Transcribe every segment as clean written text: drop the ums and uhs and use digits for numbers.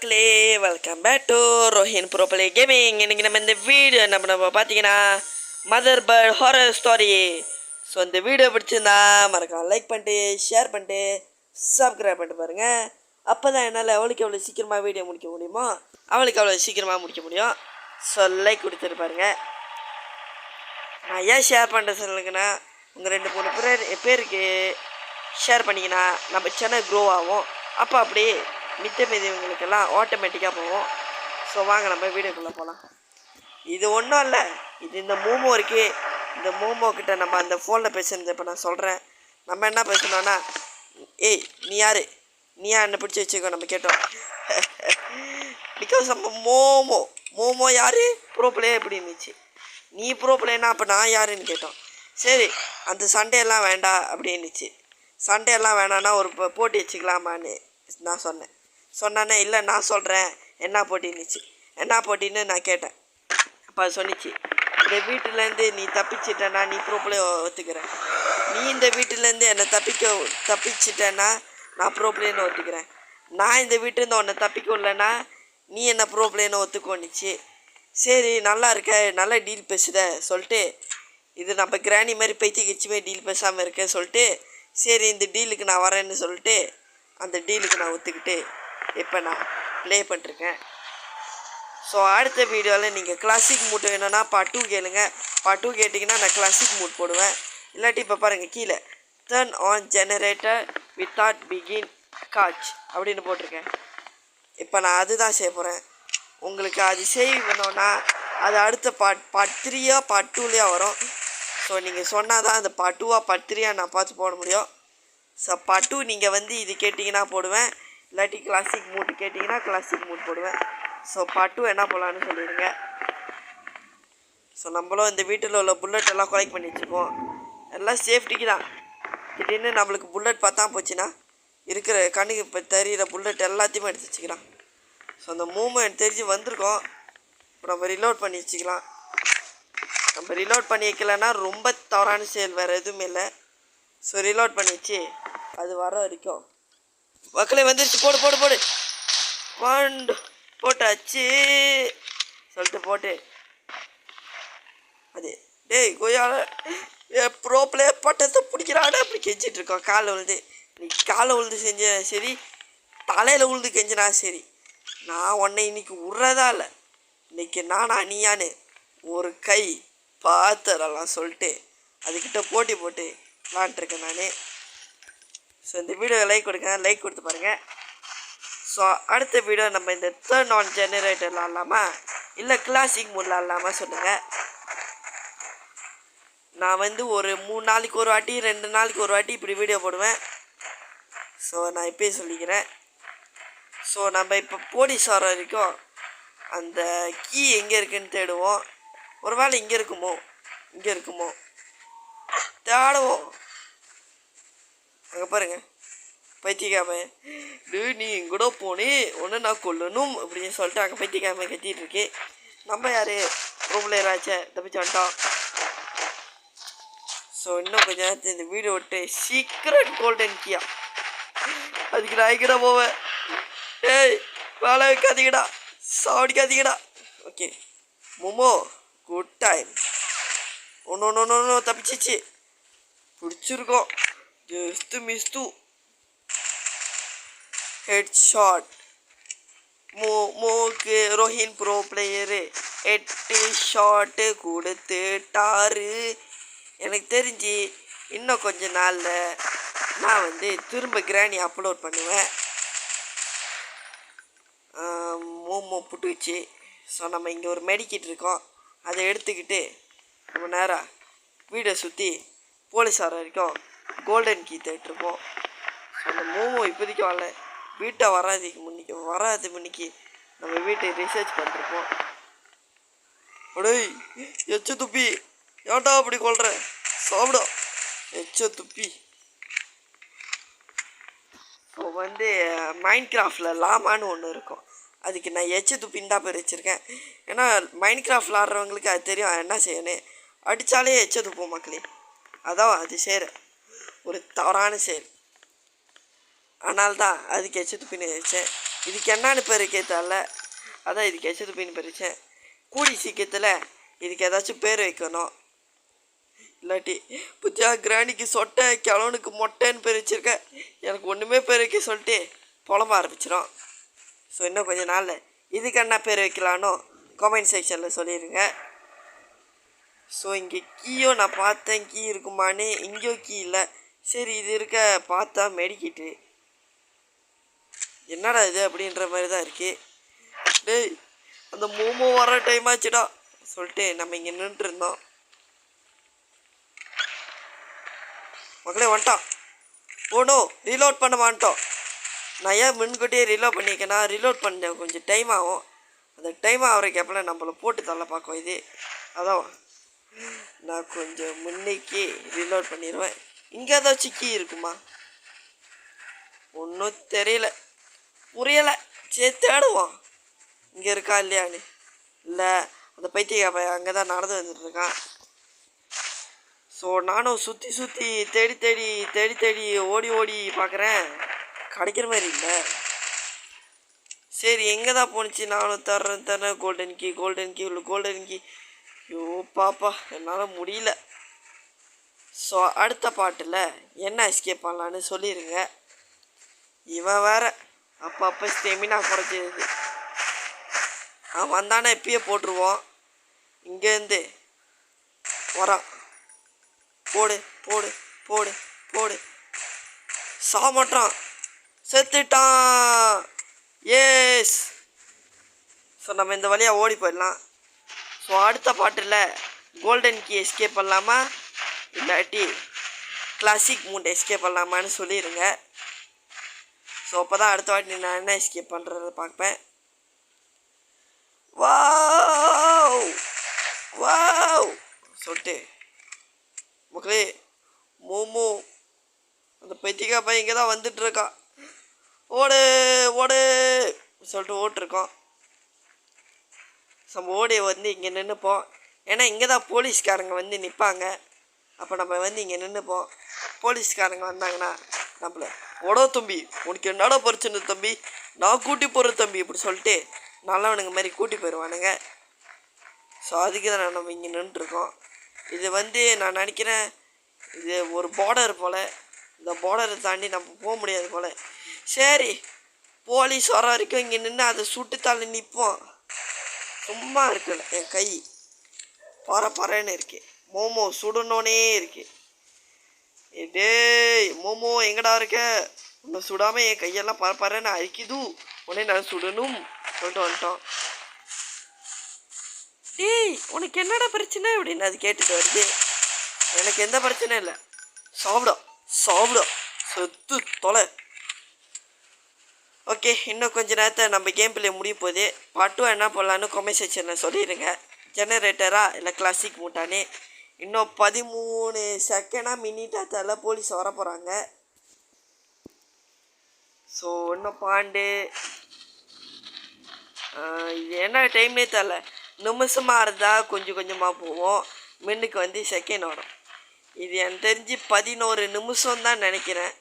மக்களே welcome back to Rohin bro play gaming. இன்னைக்கு நம்ம இந்த வீடியோ நம்ம பார்த்தீங்கன்னா mother bird horror story. So இந்த வீடியோ பிடிச்சிருந்தா மறக்காம லைக் பண்ணிட்டு ஷேர் பண்ணிட்டு சப்ஸ்கிரைப் பண்ணிட்டு பாருங்கள். அப்போ தான் என்னால் அவளுக்கு எவ்வளோ சீக்கிரமாக வீடியோ முடிக்க முடியுமோ அவளுக்கு அவ்வளோ சீக்கிரமாக முடிக்க முடியும். ஸோ லைக் கொடுத்துட்டு பாருங்கள். நான் ஏன் ஷேர் பண்ணுறேன் சொல்லுங்கன்னா, உங்கள் 2-3 பேருக்கு ஷேர் பண்ணிங்கன்னா நம்ம சேனல் க்ரோ ஆகும். அப்போ அப்படியே மித்தவங்களுக்கெல்லாம் ஆட்டோமேட்டிக்காக போவோம். ஸோ வாங்க நம்ம வீடியோக்குள்ளே போகலாம். இது ஒன்றும் இல்லை, இது இந்த மோமோ இருக்குது. இந்த மோமோ கிட்ட நம்ம அந்த ஃபோனில் பேசுகிறது இப்போ நான் சொல்கிறேன். நம்ம என்ன பேசணும்னா, ஏய் நீ யார், நீ யார் என்னை பிடிச்சி வச்சுக்கோ நம்ம கேட்டோம். பிகாஸ் நம்ம மோமோ யார் ப்ரோ பிளே எப்படி இருந்துச்சு, நீ ப்ரோ பிளேனா அப்போ நான் யாருன்னு கேட்டோம். சரி அந்த சண்டேலாம் வேண்டாம் அப்படின்னுச்சு. சண்டேலாம் வேணான்னா ஒரு போட்டி வச்சுக்கலாமான்னு நான் சொன்னானே. இல்லை நான் சொல்கிறேன் என்ன போட்டின்னுச்சு. என்ன போட்டின்னு நான் கேட்டேன். அப்போ அது சொன்னிச்சு, இந்த வீட்டிலேருந்து நீ தப்பிச்சிட்டேன்னா நீ ப்ரோப்ளே ஒத்துக்கிறேன், நீ இந்த வீட்டிலேருந்து என்னை தப்பிச்சிட்டேன்னா நான் ப்ரோப்ளேன்னு ஒத்துக்கிறேன், நான் இந்த வீட்டிலேருந்து உன்னை தப்பிக்க இல்லைன்னா நீ என்ன ப்ரோப்ளேன்னு ஒத்துக்கோன்னுச்சு. சரி நல்லா இருக்க, நல்ல டீல் பேசுத சொல்லிட்டு, இது நம்ம கிராணி மாதிரி பைத்தி கிச்சுமே டீல் பேசாமல் இருக்க சொல்லிட்டு, சரி இந்த டீலுக்கு நான் வரேன்னு சொல்லிட்டு அந்த டீலுக்கு நான் ஒத்துக்கிட்டு இப்போ நான் ப்ளே பண்ணிருக்கேன். ஸோ அடுத்த வீடியோவில் நீங்கள் கிளாசிக் மூட் வேணும்னா பார்ட் 2 கேளுங்க. பார்ட் 2 கேட்டிங்கன்னா நான் கிளாசிக் மூட் போடுவேன். இல்லாட்டி இப்போ பாருங்கள் கீழே turn on generator without begin catch அப்படின்னு போட்டிருக்கேன். இப்போ நான் அதுதான் செய்ய போகிறேன். உங்களுக்கு அது செய்யணும்னா அது அடுத்த பார்ட் 3 பார்ட் 2 வரும். ஸோ நீங்கள் சொன்னால் தான் அந்த பார்ட் 2 பார்ட் 3 நான் பார்த்து போட முடியும். ஸோ பார்ட் 2 நீங்கள் வந்து இது கேட்டிங்கன்னா போடுவேன், இல்லாட்டி கிளாசிக் மூட் கேட்டிங்கன்னா கிளாசிக் மூட் போடுவேன். ஸோ பார்ட் 2 என்ன போடலான்னு சொல்லிடுங்க. ஸோ நம்மளும் இந்த வீட்டில் உள்ள புல்லட் எல்லாம் கலெக்ட் பண்ணி வச்சுப்போம். எல்லாம் சேஃப்டிக்கு தான். திடீர்னு நம்மளுக்கு புல்லட் பார்த்தா போச்சுன்னா இருக்கிற கண்ணுக்கு இப்போ தெரிகிற புல்லட் எல்லாத்தையுமே எடுத்து வச்சுக்கலாம். ஸோ அந்த மூமெண்ட் தெரிஞ்சு வந்திருக்கோம். இப்போ நம்ம ரிலோட் பண்ணி வச்சுக்கலாம். நம்ம ரிலோட் பண்ணி வைக்கலன்னா ரொம்ப தவறான செயல், வேறு எதுவுமே இல்லை. ஸோ ரிலோட் பண்ணி வச்சு அது வர வரைக்கும் மக்களே வந்துருச்சு. போடு போட்டாச்சு சொல்லிட்டு போட்டு அது டேய் கொய்யால ப்ரோ பிளே பட்டத்தை பிடிக்கிறாட அப்படி கெஞ்சிட்டு இருக்கோம். காலை விழுந்து இன்னைக்கு காலை விழுந்து செஞ்ச சரி, தலையில் விழுந்து கெஞ்சினா சரி, நான் உன்னை இன்னைக்கு விட்றதா இல்லை, இன்னைக்கு நானா நீயான்னு ஒரு கை பார்த்துடலாம் சொல்லிட்டு அதுக்கிட்ட போட்டி போட்டு விளாண்டுருக்கேன் நான். ஸோ இந்த வீடியோவை லைக் கொடுங்க, லைக் கொடுத்து பாருங்கள். ஸோ அடுத்த வீடியோ நம்ம இந்த டர்ன் ஆன் ஜெனரேட்டரில் இல்லாமல் இல்லை கிளாசிக் மூடில் இல்லாமல் சொல்லுங்கள். நான் வந்து ஒரு 3 நாளைக்கு ஒரு வாட்டி 2 நாளைக்கு ஒரு வாட்டி இப்படி வீடியோ போடுவேன். ஸோ நான் இப்போயே சொல்லிக்கிறேன். ஸோ நம்ம இப்போ போலீஸ் வர வரைக்கும் அந்த கீ எங்கே இருக்குதுன்னு தேடுவோம். ஒரு வேளை இங்கே இருக்குமோ தேடுவோம். அங்கே பாருங்க பைத்தியக்காம, நீ கூட போனே ஒன்று நான் கொல்லணும் அப்படின்னு சொல்லிட்டு அங்கே பைத்தியக்காம கத்திட்டு இருக்கு. நம்ம யார் ப்ரோப்ளேராச்சே தப்பிச்சு வந்துட்டோம். ஸோ இன்னும் கொஞ்சம் நேரத்தில் இந்த வீடியோ விட்டு சீக்கிரம் கோல்டன் கீயா அதுக்கு நான் எங்கடா போவேன். ஏய் வேலை வைக்காதீங்கடா, சாவடிக்காதீங்கடா. ஓகே மோமோ குட் டைம். ஒன்று தப்பிச்சிச்சு, பிடிச்சிருக்கோம். Just missed head shot. மோக்கு ரோஹின் ப்ரோ பிளேயரு 8 ஷாட்டு கொடுத்துட்டாரு. எனக்கு தெரிஞ்சு இன்னும் கொஞ்ச நாளில் நான் வந்து திரும்ப கிராணி அப்லோட் பண்ணுவேன். மோமோ புட்டுச்சு. ஸோ நம்ம இங்கே ஒரு மெடிக்கிட் இருக்கோம், அதை எடுத்துக்கிட்டு ரொம்ப நேரம் வீடை சுற்றி போலீஸ் வர வரைக்கும் கோல்டன் கீ தேட்டிருப்போம். ஸோ அந்த மோமோ இப்போதைக்கு வரல, வீட்டை வராது முன்னிக்கு நம்ம வீட்டை ரிசர்ச் பண்ணிருப்போம். டேய் எச்ச துப்பி ஏன்டா அப்படி கொள்ற, சாப்பிடும் எச்ச துப்பி. ஸோ வந்து மைண்ட் கிராஃப்டில் லாமான்னு ஒன்று இருக்கும், அதுக்கு நான் எச்ச துப்பின்னு தான் பேர் வச்சுருக்கேன். ஏன்னா மைண்ட் கிராஃப்டில் ஆடுறவங்களுக்கு அது தெரியும் என்ன செய்யணும். அடித்தாலே எச்ச துப்போம் மக்களே, அதான் அது செய்கிற ஒரு தவறான செயல். அதனால்தான் அதுக்கு எச்ச துப்பின்னு வச்சேன். இதுக்கு என்னன்னு பேர் கேட்டால அதான் இதுக்கு எச்சதுப்பின்னு பறிச்சேன். கூடி சீக்கிரத்தில் இதுக்கு ஏதாச்சும் பேர் வைக்கணும். இல்லாட்டி புத்தியா கிராணிக்கு சொட்டை கிழவனுக்கு மொட்டைன்னு பேர் வச்சுருக்கேன். எனக்கு ஒன்றுமே பேர் வைக்க சொல்லிட்டு புலம்ப ஆரம்பிச்சிடும். ஸோ இன்னும் கொஞ்சம் நாளில் இதுக்கு என்ன பேர் வைக்கலானோ கமெண்ட் செக்ஷனில் சொல்லிடுங்க. ஸோ இங்கே கீயோ நான் பார்த்தேன், கீ இருக்குமான்னு. இங்கேயோ கீ இல்லை. சரி இது இருக்க பார்த்தா மெடிக்கிட்டு என்னடா இது அப்படின்ற மாதிரி தான் இருக்குது. டேய் அந்த மோமோ வர டைம் ஆச்சுடா சொல்லிட்டு நம்ம இங்கே நின்றுருந்தோம். மக்களே வந்துட்டான். ஓனோ ரீலோட் பண்ண மாட்டோம். நான் ஏன் முன்கூட்டியே ரீலோட் பண்ணிக்கேன்னா ரீலோட் பண்ண கொஞ்சம் டைம் ஆகும். அந்த டைம் ஆகிற கேப்பில் நம்மளை போட்டு தள்ள பார்க்கும் இது. அதான் நான் கொஞ்சம் முன்னைக்கு ரீலோட் பண்ணிடுவேன். இங்கே ஏதாச்சும் கீ இருக்குமா ஒன்றும் தெரியல, புரியலை. சரி தேடுவோம் இங்கே இருக்கா இல்லையான்னு. இல்லை அந்த பைத்திய அங்கே தான் நடந்து வந்துட்டுருக்கான். ஸோ நானும் சுற்றி சுற்றி தேடி தேடி தேடி தேடி ஓடி ஓடி பார்க்குறேன், கிடைக்கிற மாதிரி இல்லை. சரி எங்கே தான் போணுச்சு, நானும் தர்றேன் கோல்டன் கீ கோல்டன் கீ. ஐயோ பாப்பா என்னால் முடியல. ஸோ அடுத்த பாட்டில் என்ன எஸ்கேப் பண்ணலான்னு சொல்லிடுங்க. இவன் வேற அப்பப்போ ஸ்டெமினா குறைச்சிருது. அவன் வந்தானே இப்பயே போட்டுருவோம். இங்கேருந்து வரான். போடு போடு போடு போடு. சாமட்டான், செத்துட்டான். ஏஸ். ஸோ நம்ம இந்த வழியாக ஓடி போயிடலாம். ஸோ அடுத்த பாட்டில் கோல்டன் கீ எஸ்கேப் பண்ணலாமா இல்லாட்டி கிளாசிக் மூண்ட் எஸ்கேப் பண்ணலாமான்னு சொல்லிடுங்க. ஸோ அப்போ தான் அடுத்த வாட்டி நான் என்ன எஸ்கேப் பண்ணுறத பார்ப்பேன். வாவ் வாவ் சொல்லிட்டு மக்களே மோமோ அந்த பைத்தியக்கா பையன் இங்கே தான் வந்துட்டுருக்கான். ஓடு ஓடு சொல்லிட்டு ஓட்டிருக்கோம். நம்ம ஓடி வந்து இங்கே நின்றுப்போம். ஏன்னா இங்கே தான் போலீஸ்காரங்க வந்து நிற்பாங்க. அப்போ நம்ம வந்து இங்கே நின்றுப்போம். போலீஸ்காரங்க வந்தாங்கன்னா நம்மள ஓடோ தம்பி உனக்கு என்னடா பிரச்சனை தம்பி, நான் கூட்டி போகிற தம்பி இப்படி சொல்லிட்டு நல்லவனுங்க மாதிரி கூட்டி போயிடுவானுங்க. ஸோ அதுக்கு தான் நம்ம இங்கே நின்றுருக்கோம். இது வந்து நான் நினைக்கிறேன் இது ஒரு பார்டர் போல். இந்த பார்டரை தாண்டி நம்ம போக முடியாது போல். சரி போலீஸ் வர வரைக்கும் இங்கே நின்று அதை சுட்டு தள்ளி நிற்போம். சும்மா இருக்குல்ல என் கை பறன்னு இருக்கு. மோமோ சுடணுன்னே இருக்கு. டேய் மோமோ எங்கடா இருக்க, உன்னை சுடாமல் என் கையெல்லாம் பறன்னு அரிக்குது, உடனே நான் சுடணும் சொல்லிட்டு வந்துட்டோம். டேய் உனக்கு என்னடா பிரச்சனை அப்படின்னு அது கேட்டுட்டு வருது. எனக்கு எந்த பிரச்சனையும் இல்லை, சாப்பிடும் செத்து தொலை. ஓகே இன்னும் கொஞ்சம் நேரத்தை நம்ம கேம் பிளே முடிய போகுது. பாட்டும் என்ன பண்ணலான்னு கமெண்ட் செக்ஷனில் சொல்லிடுங்க. ஜெனரேட்டரா இல்லை கிளாசிக் மூட்டானே. இன்னும் 13 செகண்டாக மினிட்டாக தரல போலீஸ் வர போகிறாங்க. ஸோ இன்னும் பாண்டு இது என்ன டைம்னே தரல. நிமிஷமாக இருந்தால் கொஞ்சம் கொஞ்சமாக போவோம். மின்னுக்கு வந்து செகண்ட் வரும். இது எனக்கு தெரிஞ்சு 11 நிமிஷம் தான் நினைக்கிறேன்.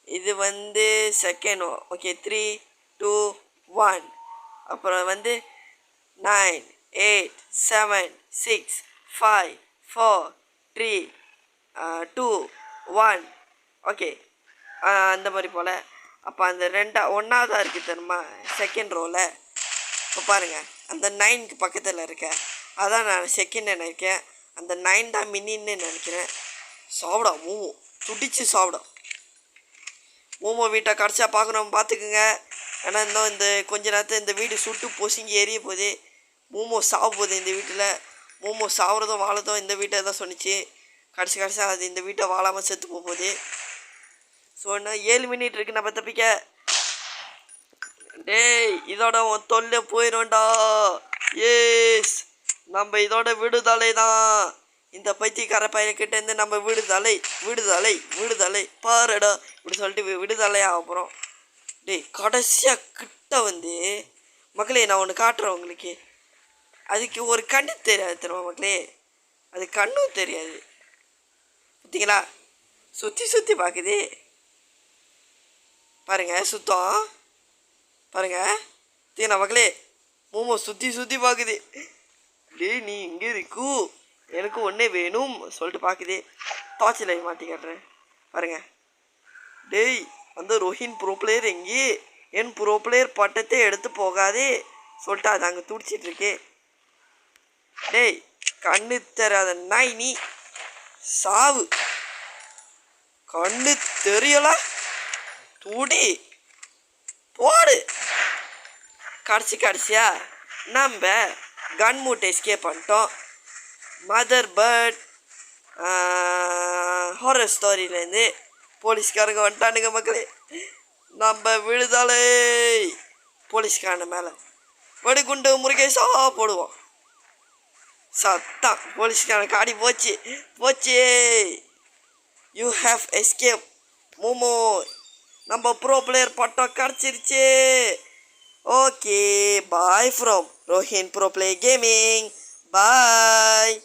இது வந்து செகண்ட். ஓகே 3 2 1 அப்புறம் வந்து 9 8 7 6 5 4 3 2 1 ஓகே அந்த மாதிரி போல். அப்போ அந்த ஒன்றாவதாக இருக்குது தெரியுமா செகண்ட் ரோவில். இப்போ பாருங்கள் அந்த 9க்கு பக்கத்தில் இருக்க அதான் நான் செகண்ட் நினைக்கிறேன். அந்த 9 தான் மினின்னு நினைக்கிறேன். சாப்பிடும் மோமோ துடிச்சு சாப்பிடும். மோமோ வீட்டை கடைசியா பார்க்கணும் பார்த்துக்குங்க. ஏன்னா இன்னும் இந்த கொஞ்ச நேரத்தில் இந்த வீடு சுட்டு பொசுங்கி எரிய போகுது. மோமோ சாவ போகுது இந்த வீட்டில். மோமோ சாவுறதும் வாழதும் இந்த வீட்டை தான் சொன்னிச்சு. கடைசியாக அது இந்த வீட்டை வாழாமல் செத்து போகுது. ஸோ இன்னும் 7 மினிட் இருக்குது நம்ம தப்பிக்க. டேய் இதோட உன் தொல்லை போயிடும்டா. ஏஸ் நம்ம இதோட விடுதலை தான். இந்த பைத்தியக்கார பையன்கிட்டேருந்து நம்ம விடுதலை பாருடா இப்படி சொல்லிட்டு விடுதலை ஆக போகிறோம். டேய் கடைசியாக கிட்ட வந்து மக்களே நான் ஒன்று காட்டுறேன் உங்களுக்கு. அதுக்கு ஒரு கண்ணு தெரியாது தெரியுமா மக்களே, அது கண்ணும் தெரியாது. பார்த்தீங்களா சுற்றி பார்க்குது பாருங்க சுத்தம். பாருங்க தீனா மக்களே மோமோ சுற்றி பார்க்குது. டேய் நீ இங்கே இருக்கூ, எனக்கு ஒன்றே வேணும் சொல்லிட்டு பார்க்குது. டார்ச்சில் மாட்டி காட்டுறேன் பாருங்க. டேய் அந்த ரோஹின் ப்ரோ பிளேயர் எங்கே, என் ப்ரோ பிளேயர் பட்டத்தை எடுத்து போகாதே சொல்லிட்டு அது அங்கே துடிச்சிட்ருக்கு. டேய் கண்ணு தெரியாத நாய் நீ சாவு, கண்ணு தெரியல துடி போடு. கடைசியா நம்ம கன் மூட்டை எஸ்கேப் பண்ணிட்டோம். மதர் பேர்ட் ஹாரர் ஸ்டோரியிலேருந்து போலீஸ்காரங்க வந்துட்டானுங்க மக்களே. நம்ம விழுதாலே போலீஸ்காரன மேலே வெடிகுண்டு முருகேசா போடுவோம். சத்தான் போலீஸ்காரன் காடி போச்சு. யூ ஹேவ் எஸ்கேப் மோமோ, நம்ம ப்ரோ பிளேயர் பட்டம் கிடச்சிருச்சு. Okay bye from Rohin bro play gaming. Bye.